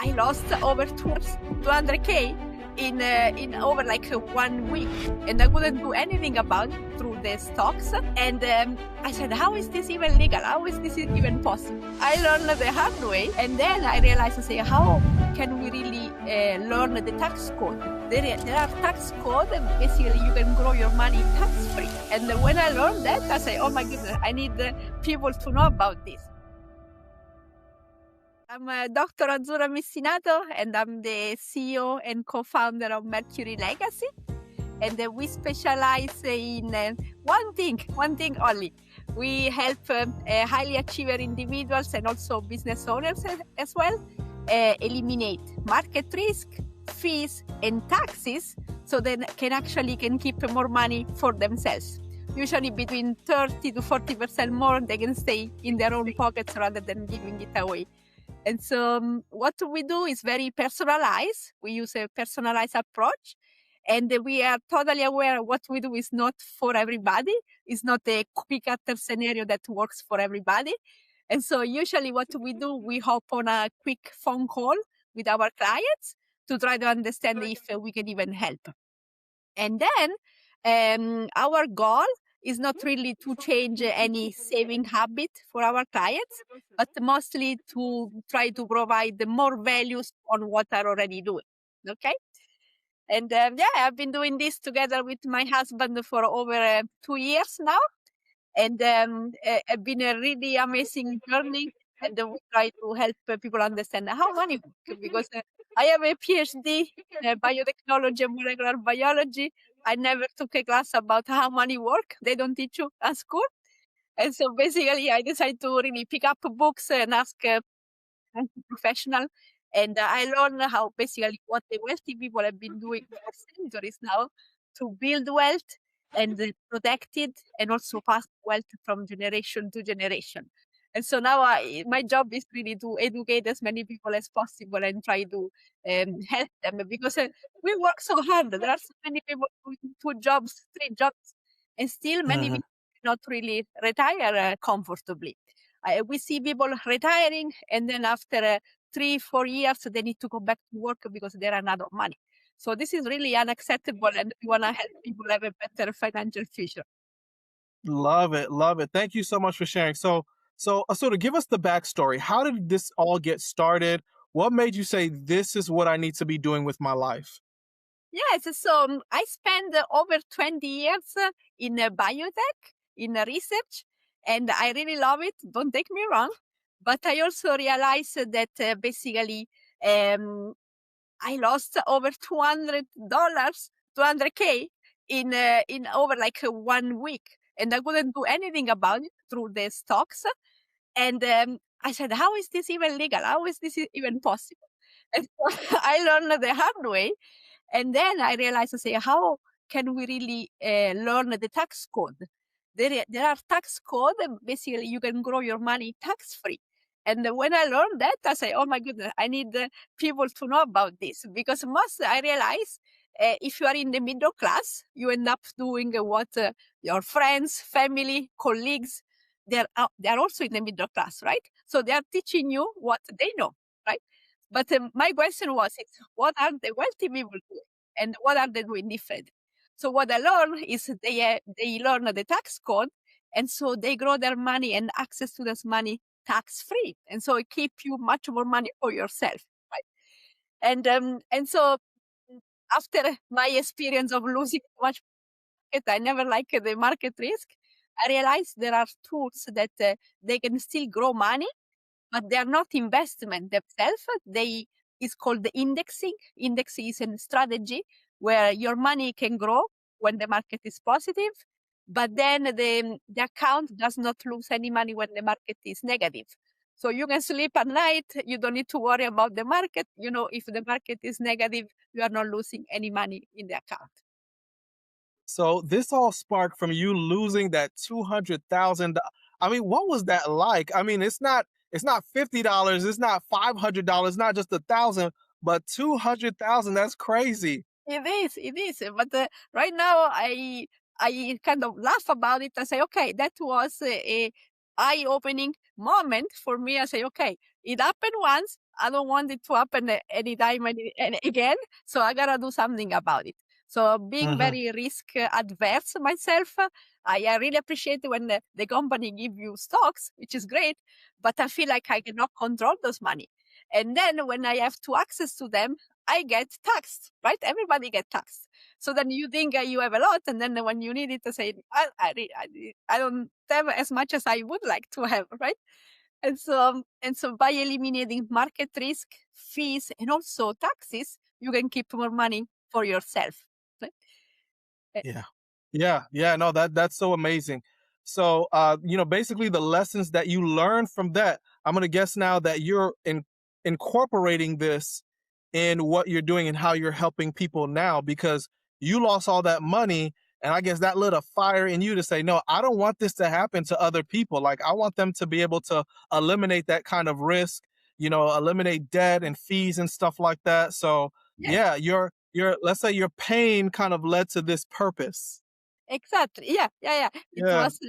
I lost over 200K in over like 1 week, and I couldn't do anything about it through the stocks. And I said, how is this even legal? How is this even possible? I learned the hard way, and then I realized, I say, how can we really learn the tax code? There are tax codes, and basically you can grow your money tax-free. And when I learned that, I say, oh my goodness, I need people to know about this. I'm Dr. Azzurra Missinato, and I'm the CEO and co-founder of Mercury Legacy. And we specialize in one thing only. We help highly achiever individuals and also business owners as well eliminate market risk, fees, and taxes, so they can keep more money for themselves. Usually between 30 to 40% more they can stay in their own pockets rather than giving it away. And so what we do is very personalized. We use a personalized approach, and we are totally aware what we do is not for everybody. It's not a cookie-cutter scenario that works for everybody. And so usually what we do, we hop on a quick phone call with our clients to try to understand if we can even help. And then our goal is not really to change any saving habit for our clients, but mostly to try to provide more values on what they're already doing. Okay. And I've been doing this together with my husband for over 2 years now. And it's been a really amazing journey. And we try to help people understand how money works, because I have a PhD in biotechnology and molecular biology. I never took a class about how money works. They don't teach you at school. And so basically I decided to really pick up books and ask professional. And I learned how basically what the wealthy people have been doing for centuries now to build wealth and protect it, and also pass wealth from generation to generation. And so now my job is really to educate as many people as possible and try to help them, because we work so hard. There are so many people doing 2 jobs, 3 jobs, and still many people not really retire comfortably. We see people retiring, and then after 3-4 years, they need to go back to work because they run out of money. So this is really unacceptable, and we want to help people have a better financial future. Love it. Love it. Thank you so much for sharing. So to give us the backstory, how did this all get started? What made you say, this is what I need to be doing with my life? Yes, so I spent over 20 years in biotech, in research, and I really love it. Don't take me wrong. But I also realized that basically I lost over $200K in over like 1 week, and I couldn't do anything about it through the stocks. And I said, how is this even legal? How is this even possible? And so I learned the hard way. And then I realized, I say, how can we really learn the tax code? There are tax codes, and basically you can grow your money tax-free. And when I learned that, I say, oh my goodness, I need people to know about this, because I realize if you are in the middle class, you end up doing what your friends, family, colleagues, they are also in the middle class, right? So they are teaching you what they know, right? But my question was, what are the wealthy people doing, and what are they doing different? So what I learned is they learn the tax code, and so they grow their money and access to this money tax-free, and so it keeps you much more money for yourself, right? And so after my experience of losing so much market, I never liked the market risk. I realized there are tools that they can still grow money, but they are not investment themselves. It's called the indexing. Indexing is a strategy where your money can grow when the market is positive, but then the account does not lose any money when the market is negative. So you can sleep at night. You don't need to worry about the market. You know, if the market is negative, you are not losing any money in the account. So this all sparked from you losing that $200,000. I mean, what was that like? I mean, it's not $50, it's not $500, not just 1,000, but 200,000. That's crazy. It is. But right now, I kind of laugh about it. I say, okay, that was a eye-opening moment for me. I say, okay, it happened once. I don't want it to happen anytime again. So I gotta do something about it. So being Mhm. very risk adverse myself, I really appreciate when the company give you stocks, which is great, but I feel like I cannot control those money. And then when I have to access to them, I get taxed, right? Everybody get taxed. So then you think you have a lot, and then when you need it, to say, I don't have as much as I would like to have, right? And so by eliminating market risk, fees, and also taxes, you can keep more money for yourself. Right? Eh, Yeah. Yeah, yeah, no, that's so amazing. So, basically the lessons that you learned from that, I'm gonna guess now that you're incorporating this in what you're doing and how you're helping people now because you lost all that money, and I guess that lit a fire in you to say, no, I don't want this to happen to other people. Like I want them to be able to eliminate that kind of risk, eliminate debt and fees and stuff like that. So, Yes. yeah, your let's say your pain kind of led to this purpose. Exactly. Yeah, yeah, yeah. It Yeah. was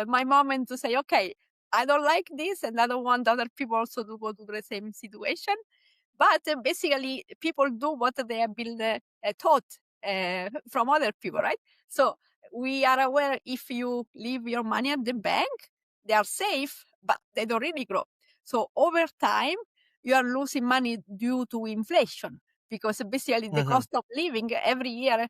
my moment to say, okay, I don't like this, and I don't want other people also to go to the same situation. But basically, people do what they have been taught from other people, right? So we are aware if you leave your money at the bank, they are safe, but they don't really grow. So over time, you are losing money due to inflation because basically the Mhm. cost of living every year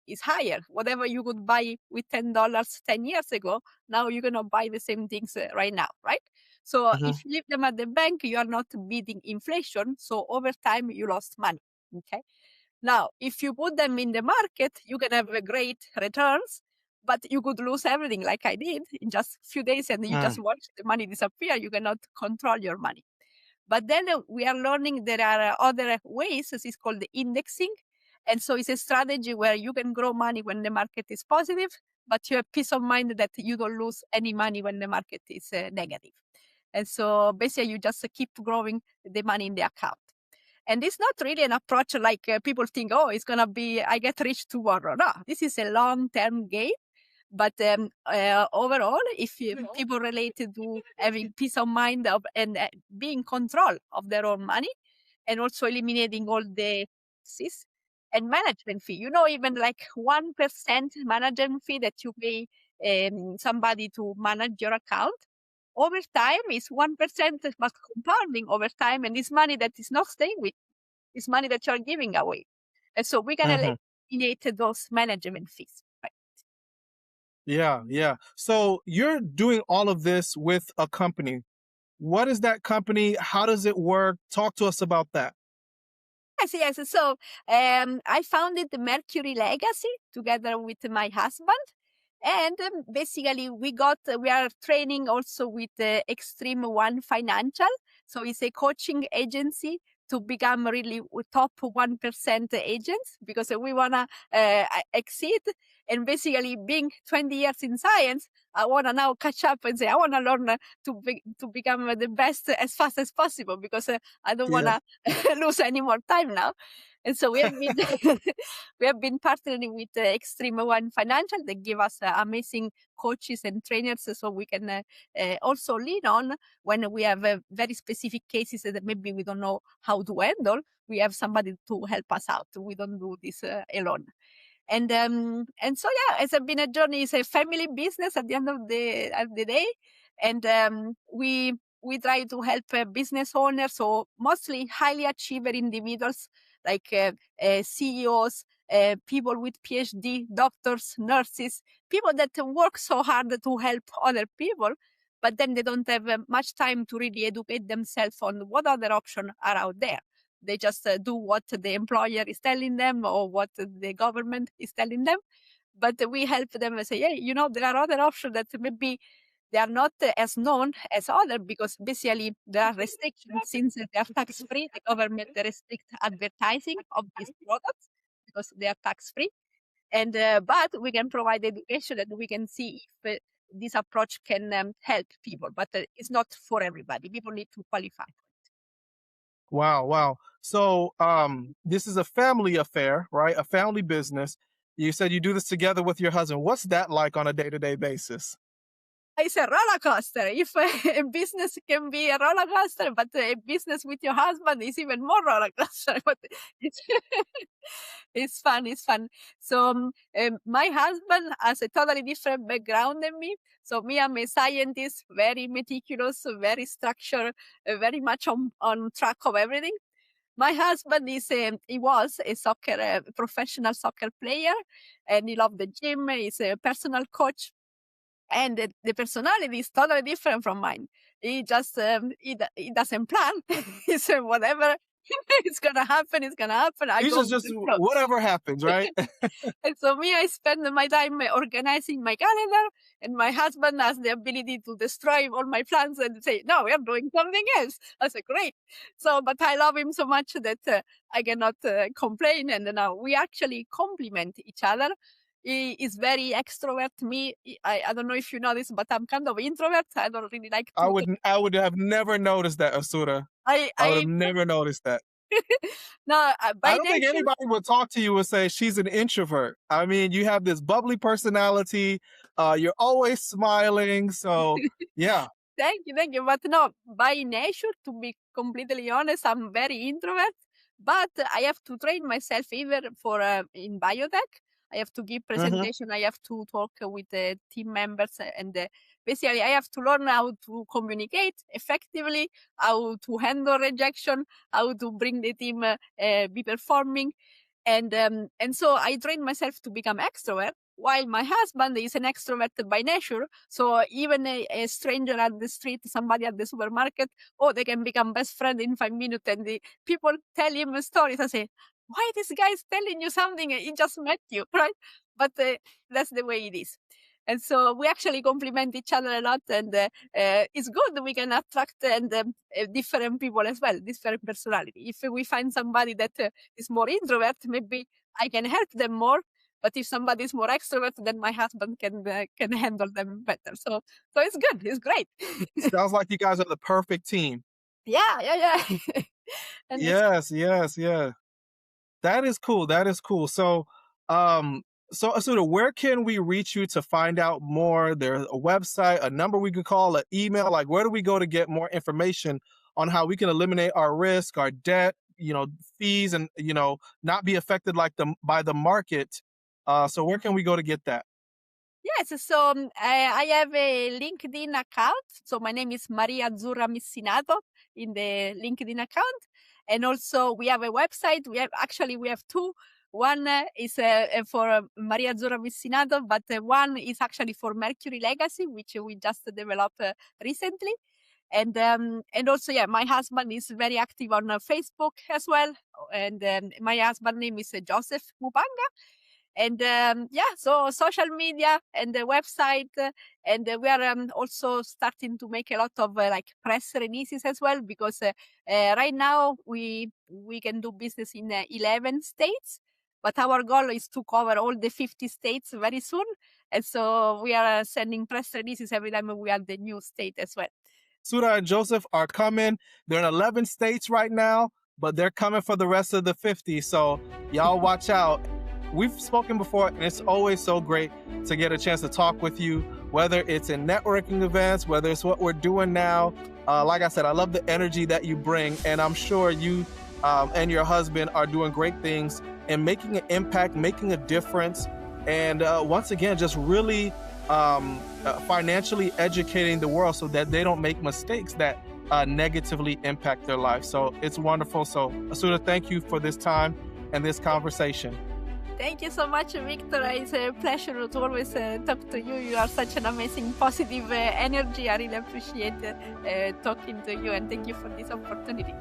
is higher. Whatever you could buy with $10 10 years ago, now you cannot buy the same things right now, right? So Mhm. if you leave them at the bank, you are not beating inflation. So over time, you lost money. Okay. Now, if you put them in the market, you can have a great returns, but you could lose everything like I did in just a few days and you just Mm. watch the money disappear. You cannot control your money. But then we are learning there are other ways. This is called the indexing. And so it's a strategy where you can grow money when the market is positive, but you have peace of mind that you don't lose any money when the market is negative. And so basically, you just keep growing the money in the account. And it's not really an approach like people think, oh, it's going to be, I get rich tomorrow. No, this is a long term game. But overall, if people related to having peace of mind and being in control of their own money and also eliminating all the fees and management fee, even like 1% management fee that you pay somebody to manage your account over time is 1%, but compounding over time. And this money that is not staying with is money that you're giving away. And so we can Mhm. eliminate those management fees. Right? Yeah, yeah. So you're doing all of this with a company. What is that company? How does it work? Talk to us about that. Yes, yes. So I founded the Mercury Legacy together with my husband. And basically, we are training also with Extreme One Financial. So it's a coaching agency to become really top 1% agents because we want to exceed. And basically, being 20 years in science, I want to now catch up and say, I want to learn to become the best as fast as possible because I don't want Yeah. to lose any more time now. And so we have been we have been partnering with Extreme One Financial. They give us amazing coaches and trainers, so we can also lean on when we have very specific cases that maybe we don't know how to handle. We have somebody to help us out. We don't do this alone. And so yeah, it's been a journey. It's a family business at the end of the day, and we try to help business owners, so mostly highly achiever individuals like CEOs, people with PhD, doctors, nurses, people that work so hard to help other people, but then they don't have much time to really educate themselves on what other options are out there. They just do what the employer is telling them or what the government is telling them. But we help them and say, hey, there are other options that maybe they are not as known as other because basically there are restrictions since they are tax free. The government restrict advertising of these products because they are tax free. And but we can provide education and we can see if this approach can help people. But it's not for everybody. People need to qualify. Wow, wow. So this is a family affair, right? A family business. You said you do this together with your husband. What's that like on a day-to-day basis? It's a roller coaster. If a business can be a roller coaster, but a business with your husband is even more roller coaster. But it's it's fun. It's fun. So my husband has a totally different background than me. So me, I'm a scientist, very meticulous, very structured, very much on track of everything. My husband he was a professional soccer player, and he loved the gym. He's a personal coach, and the personality is totally different from mine. He just he doesn't plan. He said whatever it's gonna happen, it's gonna happen. I He's go with just the flow. whatever happens, right? And so me, I spend my time organizing my calendar, and my husband has the ability to destroy all my plans and say, no, we are doing something else. I said, great. So, but I love him so much that I cannot complain. And now we actually complement each other. He is very extrovert. Me, I don't know if you know this, but I'm kind of introvert. I don't really like to. I would have never noticed that, Azzurra. I would have never noticed that. No, I don't think anybody would talk to you and say she's an introvert. I mean, you have this bubbly personality. You're always smiling. So, yeah. Thank you. But no, by nature, to be completely honest, I'm very introvert. But I have to train myself either for in biotech. I have to give presentation. I have to talk with the team members, and basically I have to learn how to communicate effectively, how to handle rejection, how to bring the team be performing, and so I trained myself to become extrovert. While my husband is an extrovert by nature, so even a stranger at the street, somebody at the supermarket, they can become best friend in 5 minutes, and the people tell him stories. I say, why this guy is telling you something? He just met you, right? But that's the way it is. And so we actually complement each other a lot, and it's good. We can attract different people as well, different personality. If we find somebody that is more introvert, maybe I can help them more. But if somebody is more extrovert, then my husband can handle them better. So it's good. It's great. Sounds like you guys are the perfect team. Yeah. And yes. That is cool. So, so Azzurra, where can we reach you to find out more? There's a website, a number we could call, an email. Like, where do we go to get more information on how we can eliminate our risk, our debt, fees, and not be affected by the market? So where can we go to get that? Yes, so I have a LinkedIn account. So my name is Maria Azzurra Missinato in the LinkedIn account. And also we have a website. We have two. One is for Maria Azzurra Missinato, but one is actually for Mercury Legacy, which we just developed recently. And also, my husband is very active on Facebook as well. And my husband's name is Joseph Mupanga. And so social media and the website, and we are also starting to make a lot of press releases as well, because right now we can do business in 11 states, but our goal is to cover all the 50 states very soon. And so we are sending press releases every time we add the new state as well. Azzurra and Joseph are coming. They're in 11 states right now, but they're coming for the rest of the 50. So y'all watch out. We've spoken before, and it's always so great to get a chance to talk with you, whether it's in networking events, whether it's what we're doing now. Like I said, I love the energy that you bring, and I'm sure you and your husband are doing great things and making an impact, making a difference, and once again, just really financially educating the world so that they don't make mistakes that negatively impact their life. So it's wonderful. So Azzurra, thank you for this time and this conversation. Thank you so much, Victor. It's a pleasure to always talk to you. You are such an amazing, positive energy. I really appreciate talking to you, and thank you for this opportunity.